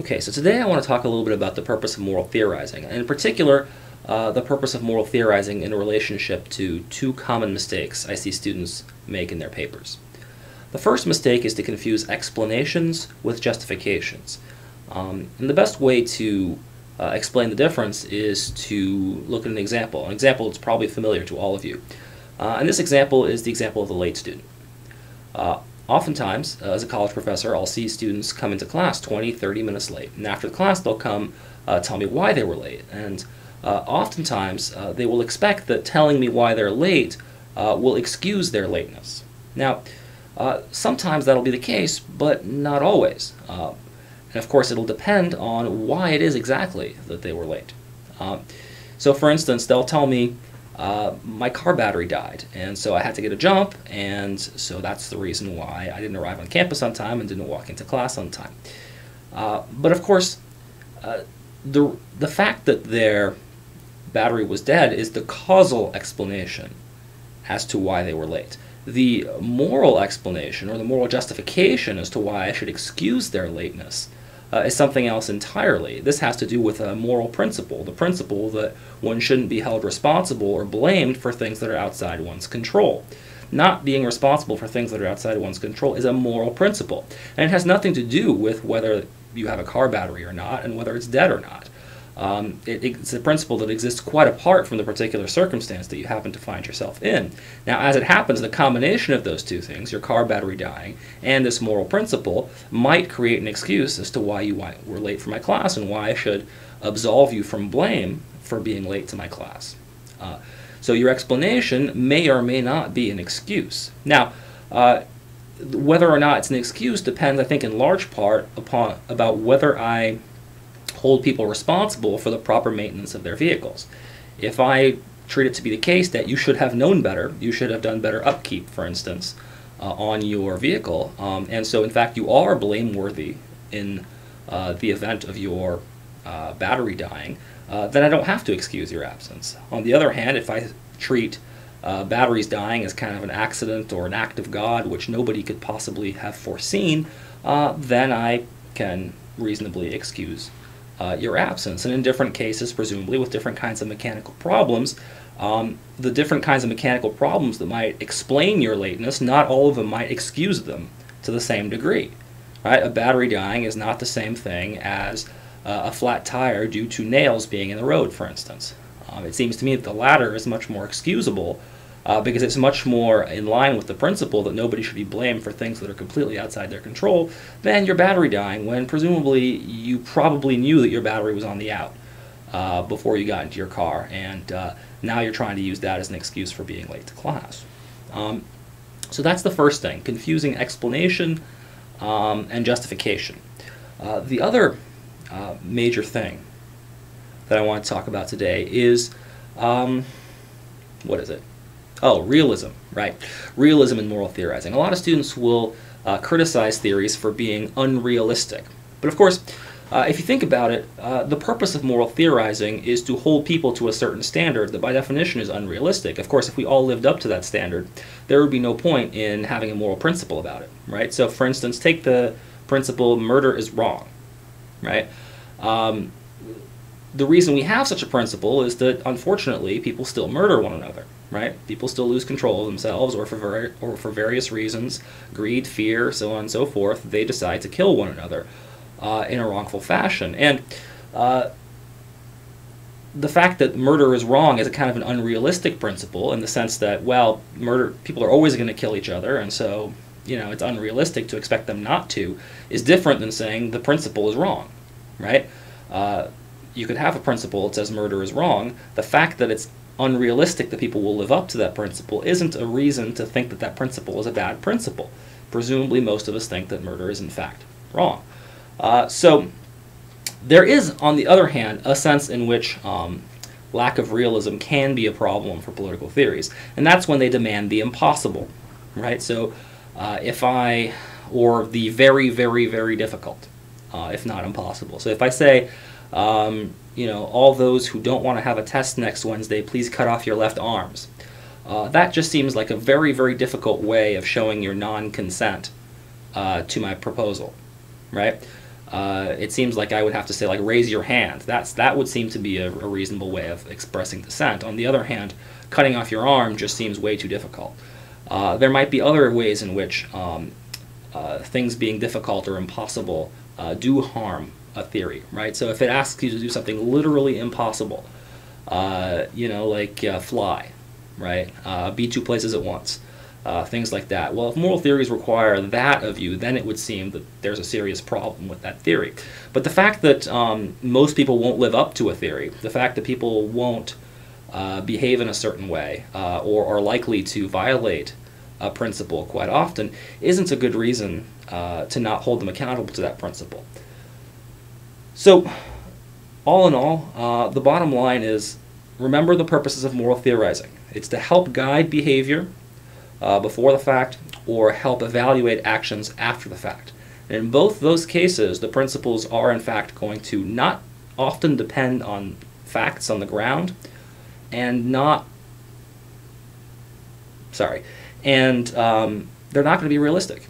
Okay, so today I want to talk a little bit about the purpose of moral theorizing, and in particular, the purpose of moral theorizing in relationship to two common mistakes I see students make in their papers. The first mistake is to confuse explanations with justifications. And the best way to explain the difference is to look at an example that's probably familiar to all of you. And this example is the example of the late student. Oftentimes, as a college professor, I'll see students come into class 20, 30 minutes late. And after the class, they'll come tell me why they were late. And oftentimes, they will expect that telling me why they're late will excuse their lateness. Now, sometimes that'll be the case, but not always. And of course, it'll depend on why it is exactly that they were late. So for instance, they'll tell me, my car battery died, and so I had to get a jump, and so that's the reason why I didn't arrive on campus on time and didn't walk into class on time. But of course, the fact that their battery was dead is the causal explanation as to why they were late. The moral explanation, or the moral justification as to why I should excuse their lateness, is something else entirely. This has to do with a moral principle, the principle that one shouldn't be held responsible or blamed for things that are outside one's control. Not being responsible for things that are outside one's control is a moral principle, and it has nothing to do with whether you have a car battery or not and whether it's dead or not. It's a principle that exists quite apart from the particular circumstance that you happen to find yourself in. Now, as it happens, the combination of those two things, your car battery dying and this moral principle, might create an excuse as to why you were late for my class and why I should absolve you from blame for being late to my class. So your explanation may or may not be an excuse. Now, whether or not it's an excuse depends, I think, in large part about whether I hold people responsible for the proper maintenance of their vehicles. If I treat it to be the case that you should have known better, you should have done better upkeep, for instance, on your vehicle, and so in fact you are blameworthy in the event of your battery dying, then I don't have to excuse your absence. On the other hand, if I treat batteries dying as kind of an accident or an act of God, which nobody could possibly have foreseen, then I can reasonably excuse your absence. And in different cases, presumably with different kinds of mechanical problems, the different kinds of mechanical problems that might explain your lateness, not all of them might excuse them to the same degree. Right? A battery dying is not the same thing as a flat tire due to nails being in the road, for instance. It seems to me that the latter is much more excusable because it's much more in line with the principle that nobody should be blamed for things that are completely outside their control than your battery dying, when presumably you probably knew that your battery was on the out before you got into your car, and now you're trying to use that as an excuse for being late to class. So that's the first thing, confusing explanation and justification. The other major thing that I want to talk about today is, what is it? Oh, realism, right. Realism and moral theorizing. A lot of students will criticize theories for being unrealistic. But of course, if you think about it, the purpose of moral theorizing is to hold people to a certain standard that by definition is unrealistic. Of course, if we all lived up to that standard, there would be no point in having a moral principle about it, right? So for instance, take the principle murder is wrong, right? The reason we have such a principle is that, unfortunately, people still murder one another, right? People still lose control of themselves, or for various reasons, greed, fear, so on and so forth, they decide to kill one another in a wrongful fashion. And the fact that murder is wrong is a kind of an unrealistic principle in the sense that, well, people are always going to kill each other, and so, you know, it's unrealistic to expect them not to, is different than saying the principle is wrong, right? You could have a principle that says murder is wrong. The fact that it's unrealistic that people will live up to that principle isn't a reason to think that that principle is a bad principle. Presumably most of us think that murder is in fact wrong. So there is, on the other hand, a sense in which lack of realism can be a problem for political theories, and that's when they demand the impossible, right? So or the very, very, very difficult, if not impossible. So if I say, you know, all those who don't want to have a test next Wednesday, please cut off your left arms. That just seems like a very, very difficult way of showing your non-consent to my proposal, right? it seems like I would have to say, like, raise your hand. That would seem to be a reasonable way of expressing dissent. On the other hand, cutting off your arm just seems way too difficult. There might be other ways in which things being difficult or impossible do harm a theory, right? So if it asks you to do something literally impossible, like fly, right? Be two places at once. Things like that. Well, if moral theories require that of you, then it would seem that there's a serious problem with that theory. But the fact that most people won't live up to a theory, the fact that people won't behave in a certain way, or are likely to violate a principle quite often, isn't a good reason to not hold them accountable to that principle. So, all in all, the bottom line is, remember the purposes of moral theorizing. It's to help guide behavior before the fact, or help evaluate actions after the fact. And in both those cases, the principles are in fact going to not often depend on facts on the ground, and they're not going to be realistic.